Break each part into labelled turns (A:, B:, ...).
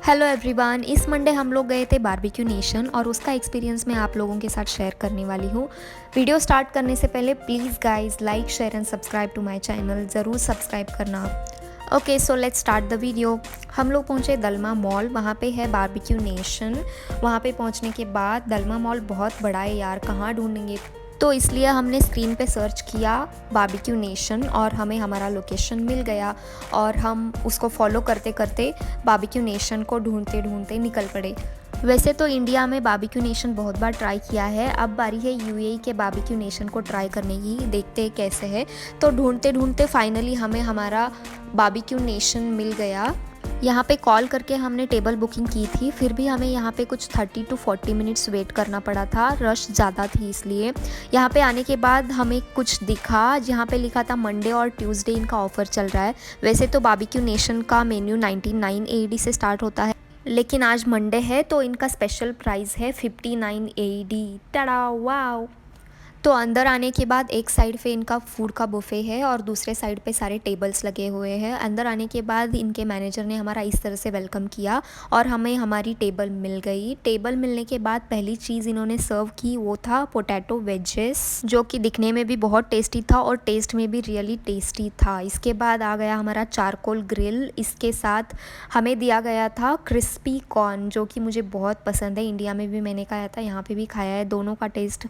A: Hello everyone, इस Monday हम लोग गए थे बारबेक्यू नेशन और उसका एक्सपीरियंस मैं आप लोगों के साथ शेयर करने वाली हूँ। वीडियो स्टार्ट करने से पहले please guys like share and subscribe to my channel, ज़रूर सब्सक्राइब करना। Okay so let's start the video. हम लोग पहुँचे दलमा मॉल, वहाँ पे है बारबेक्यू नेशन। वहाँ पे पहुँचने के बाद दलमा मॉल बहुत बड़ा है यार, कहाँ ढूंढेंगे, तो इसलिए हमने स्क्रीन पे सर्च किया बारबेक्यू नेशन और हमें हमारा लोकेशन मिल गया और हम उसको फॉलो करते करते बारबेक्यू नेशन को ढूंढते ढूंढते निकल पड़े। वैसे तो इंडिया में बारबेक्यू नेशन बहुत बार ट्राई किया है, अब बारी है यूएई के बारबेक्यू नेशन को ट्राई करने की, देखते हैं कैसे है। तो ढूंढते ढूंढते फाइनली हमें हमारा बारबेक्यू नेशन मिल गया। यहाँ पे कॉल करके हमने टेबल बुकिंग की थी, फिर भी हमें यहाँ पे कुछ 30 to 40 मिनट्स वेट करना पड़ा था, रश ज़्यादा थी इसलिए। यहाँ पे आने के बाद हमें कुछ दिखा जहाँ पे लिखा था मंडे और ट्यूसडे इनका ऑफ़र चल रहा है। वैसे तो बारबेक्यू नेशन का मेन्यू 99 AED से स्टार्ट होता है, लेकिन आज मंडे है तो इनका स्पेशल प्राइस है 59 AED। टड़ा वाओ। तो अंदर आने के बाद एक साइड पे इनका फूड का बुफ़े है और दूसरे साइड पे सारे टेबल्स लगे हुए हैं। अंदर आने के बाद इनके मैनेजर ने हमारा इस तरह से वेलकम किया और हमें हमारी टेबल मिल गई। टेबल मिलने के बाद पहली चीज़ इन्होंने सर्व की वो था पोटैटो वेजेस, जो कि दिखने में भी बहुत टेस्टी था और टेस्ट में भी रियली टेस्टी था। इसके बाद आ गया हमारा चारकोल ग्रिल, इसके साथ हमें दिया गया था क्रिस्पी कॉर्न, जो कि मुझे बहुत पसंद है। इंडिया में भी मैंने खाया था, यहाँ पे भी खाया है, दोनों का टेस्ट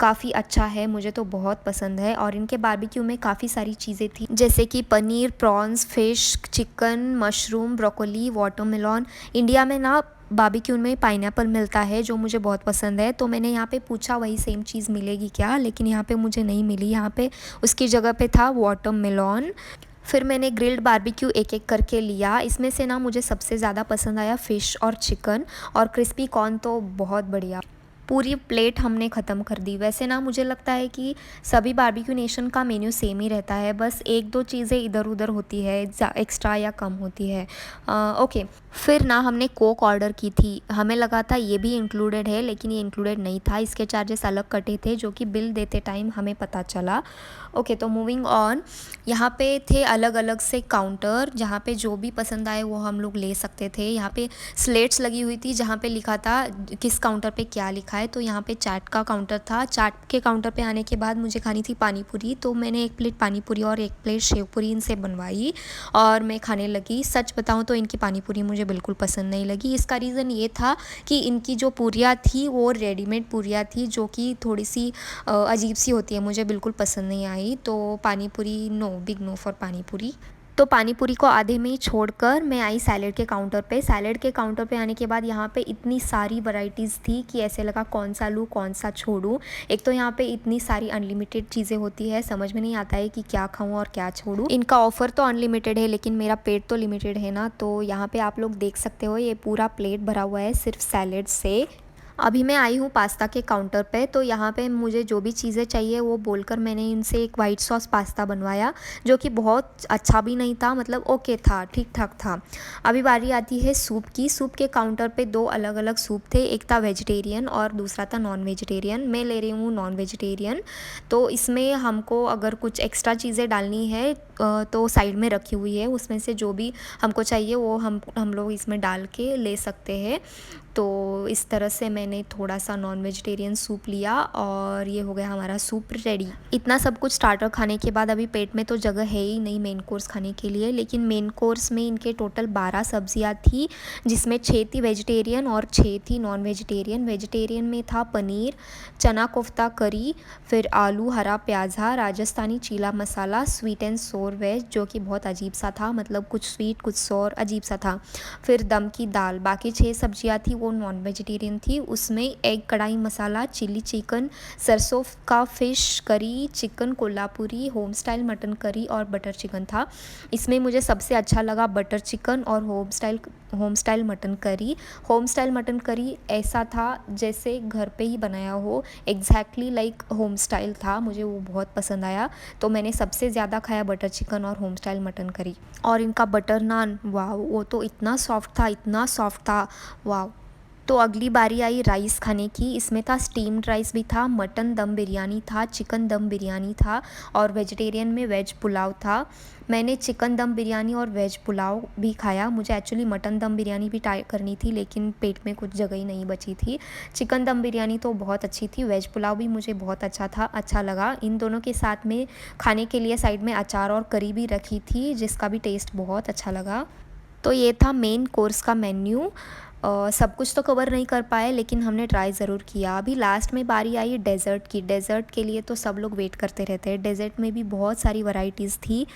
A: काफ़ी अच्छा है, मुझे तो बहुत पसंद है। और इनके बारबेक्यू में काफ़ी सारी चीज़ें थी, जैसे कि paneer, prawns, fish, chicken, mushroom, broccoli, watermelon. India में ना बारबेक्यू में पाइनएप्पल मिलता है जो मुझे बहुत पसंद है, तो मैंने यहाँ पे पूछा वही सेम चीज़ मिलेगी क्या, लेकिन यहाँ पे मुझे नहीं मिली। यहाँ पे उसकी जगह पे था वाटरमेलन। फिर मैंने ग्रिल्ड बारबेक्यू एक एक करके लिया, इसमें से ना मुझे सबसे ज़्यादा पसंद आया फ़िश और चिकन, और क्रिस्पी कॉर्न तो बहुत बढ़िया। पूरी प्लेट हमने ख़त्म कर दी। वैसे ना मुझे लगता है कि सभी बारबेक्यू नेशन का मेन्यू सेम ही रहता है, बस एक दो चीज़ें इधर उधर होती है, एक्स्ट्रा या कम होती है। ओके, फिर ना हमने कोक ऑर्डर की थी, हमें लगा था ये भी इंक्लूडेड है, लेकिन ये इंक्लूडेड नहीं था, इसके चार्जेस अलग कटे थे जो कि बिल देते टाइम हमें पता चला। ओके, तो मूविंग ऑन, यहाँ पे थे अलग अलग से काउंटर जहाँ पे जो भी पसंद आए वो हम लोग ले सकते थे। यहाँ पे स्लेट्स लगी हुई थी जहाँ पे लिखा था किस काउंटर पे क्या लिखा है। तो यहाँ पे चाट का काउंटर था, चाट के काउंटर पे आने के बाद मुझे खानी थी पानी पूरी, तो मैंने एक प्लेट पानी पूरी और एक प्लेट शेव पूरी इनसे बनवाई और मैं खाने लगी। सच बताऊँ तो इनकी पानी पूरी मुझे बिल्कुल पसंद नहीं लगी। इसका रीज़न ये था कि इनकी जो पूरियाँ थी वो रेडीमेड पूरियाँ थी, जो कि थोड़ी सी अजीब सी होती है, मुझे बिल्कुल पसंद नहीं आई। तो पानी पूरी नो, बिग नो फॉर पानी पूरी। तो पानी पूरी को आधे में ही छोड़कर मैं आई सैलेड के काउंटर पे। सैलेड के काउंटर पे आने के बाद यहाँ पे इतनी सारी वैरायटीज़ थी कि ऐसे लगा कौन सा लूँ कौन सा छोड़ूँ। एक तो यहाँ पे इतनी सारी अनलिमिटेड चीज़ें होती है, समझ में नहीं आता है कि क्या खाऊँ और क्या छोड़ूँ। इनका ऑफ़र तो अनलिमिटेड है, लेकिन मेरा पेट तो लिमिटेड है ना, तो यहाँ पे आप लोग देख सकते हो ये पूरा प्लेट भरा हुआ है सिर्फ सैलेड से। अभी मैं आई हूँ पास्ता के काउंटर पे, तो यहाँ पे मुझे जो भी चीज़ें चाहिए वो बोलकर मैंने इनसे एक वाइट सॉस पास्ता बनवाया, जो कि बहुत अच्छा भी नहीं था, मतलब ओके था, ठीक ठाक था। अभी बारी आती है सूप की। सूप के काउंटर पे दो अलग अलग सूप थे, एक था वेजिटेरियन और दूसरा था नॉन वेजिटेरियन। मैं ले रही हूँ नॉन वेजिटेरियन, तो इसमें हमको अगर कुछ एक्स्ट्रा चीज़ें डालनी है तो साइड में रखी हुई है, उसमें से जो भी हमको चाहिए वो हम लोग इसमें डाल के ले सकते हैं। तो इस तरह से मैंने थोड़ा सा नॉन वेजिटेरियन सूप लिया और ये हो गया हमारा सूप रेडी। इतना सब कुछ स्टार्टर खाने के बाद अभी पेट में तो जगह है ही नहीं मेन कोर्स खाने के लिए, लेकिन मेन कोर्स में इनके टोटल 12 सब्जियां थी, जिसमें 6 थी वेजिटेरियन और 6 थी नॉन वेजिटेरियन। वेजिटेरियन में था पनीर, चना कोफ्ता करी, फिर आलू, हरा प्याज़ा, राजस्थानी चीला मसाला, स्वीट एंड सोर वेज, जो कि बहुत अजीब सा था, मतलब कुछ स्वीट कुछ सोर, अजीब सा था। फिर दम की दाल। बाकी 6 सब्जियां थी वो नॉन वेजिटेरियन थी, उसमें एग कढ़ाई मसाला, चिली चिकन, सरसों का fish curry, chicken Kolhapuri, home style mutton curry और बटर चिकन था। इसमें मुझे सबसे अच्छा लगा बटर चिकन और home style mutton curry. Home style mutton curry ऐसा था जैसे घर पे ही बनाया हो, एग्जैक्टली लाइक होम स्टाइल था, मुझे वो बहुत पसंद आया। तो मैंने सबसे ज़्यादा खाया बटर चिकन और होम स्टाइल मटन करी। और इनका बटर नान, वाह, वो तो इतना सॉफ्ट था, इतना सॉफ्ट था, वाह। तो अगली बारी आई राइस खाने की। इसमें था स्टीम्ड राइस भी था, मटन दम बिरयानी था, चिकन दम बिरयानी था और वेजिटेरियन में वेज पुलाव था। मैंने चिकन दम बिरयानी और वेज पुलाव भी खाया। मुझे एक्चुअली मटन दम बिरयानी भी ट्राई करनी थी लेकिन पेट में कुछ जगह ही नहीं बची थी। चिकन दम बिरयानी तो बहुत अच्छी थी, वेज पुलाव भी मुझे बहुत अच्छा लगा। इन दोनों के साथ में खाने के लिए साइड में अचार और करी भी रखी थी जिसका भी टेस्ट बहुत अच्छा लगा। तो ये था मेन कोर्स का मेन्यू। सब कुछ तो कवर नहीं कर पाए लेकिन हमने ट्राई ज़रूर किया। अभी लास्ट में बारी आई डेज़र्ट की। डेज़र्ट के लिए तो सब लोग वेट करते रहते हैं। डेज़र्ट में भी बहुत सारी वैरायटीज़ थी,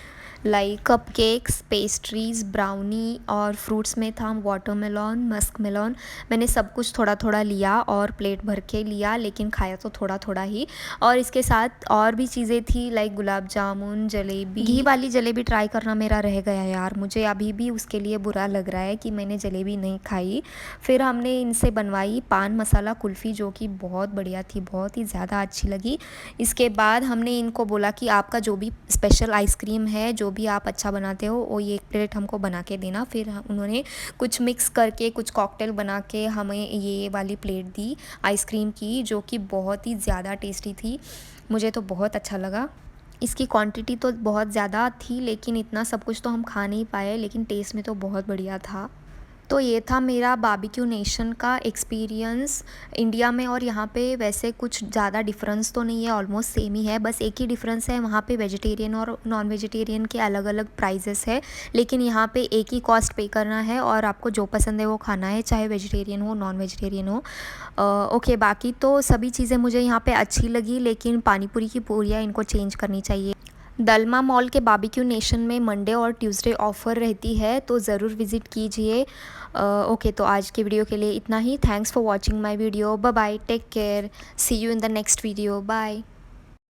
A: लाइक कपकेक्स, पेस्ट्रीज़, ब्राउनी और फ्रूट्स में था वाटरमेलन, मस्क मेलन। मैंने सब कुछ थोड़ा थोड़ा लिया और प्लेट भर के लिया लेकिन खाया तो थोड़ा थोड़ा ही। और इसके साथ और भी चीज़ें थी लाइक गुलाब जामुन, जलेबी। घी वाली जलेबी ट्राई करना मेरा रह गया यार, मुझे अभी भी उसके लिए बुरा लग रहा है कि मैंने जलेबी नहीं खाई। फिर हमने इनसे बनवाई पान मसाला कुल्फ़ी जो कि बहुत बढ़िया थी, बहुत ही ज़्यादा अच्छी लगी। इसके बाद हमने इनको बोला कि आपका जो भी स्पेशल आइसक्रीम है, जो भी आप अच्छा बनाते हो वो ये एक प्लेट हमको बना के देना। फिर उन्होंने कुछ मिक्स करके कुछ कॉकटेल बना के हमें ये वाली प्लेट दी आइसक्रीम की, जो कि बहुत ही ज़्यादा टेस्टी थी। मुझे तो बहुत अच्छा लगा। इसकी क्वांटिटी तो बहुत ज़्यादा थी लेकिन इतना सब कुछ तो हम खा नहीं पाए, लेकिन टेस्ट में तो बहुत बढ़िया था। तो ये था मेरा बारबेक्यू नेशन का एक्सपीरियंस इंडिया में। और यहाँ पे वैसे कुछ ज़्यादा डिफरेंस तो नहीं है, ऑलमोस्ट सेम ही है। बस एक ही डिफरेंस है, वहाँ पे वेजिटेरियन और नॉन वेजिटेरियन के अलग अलग प्राइजेस है, लेकिन यहाँ पे एक ही कॉस्ट पे करना है और आपको जो पसंद है वो खाना है, चाहे वेजिटेरियन हो नॉन वेजिटेरियन हो। ओके, बाकी तो सभी चीज़ें मुझे यहाँ पे अच्छी लगी, लेकिन पानीपुरी की पूरियाँ इनको चेंज करनी चाहिए। दलमा मॉल के बारबेक्यू नेशन में मंडे और ट्यूसडे ऑफ़र रहती है, तो ज़रूर विज़िट कीजिए। ओके, तो आज के वीडियो के लिए इतना ही। Thanks for watching my video. Bye bye, take care, see you in the next video, bye.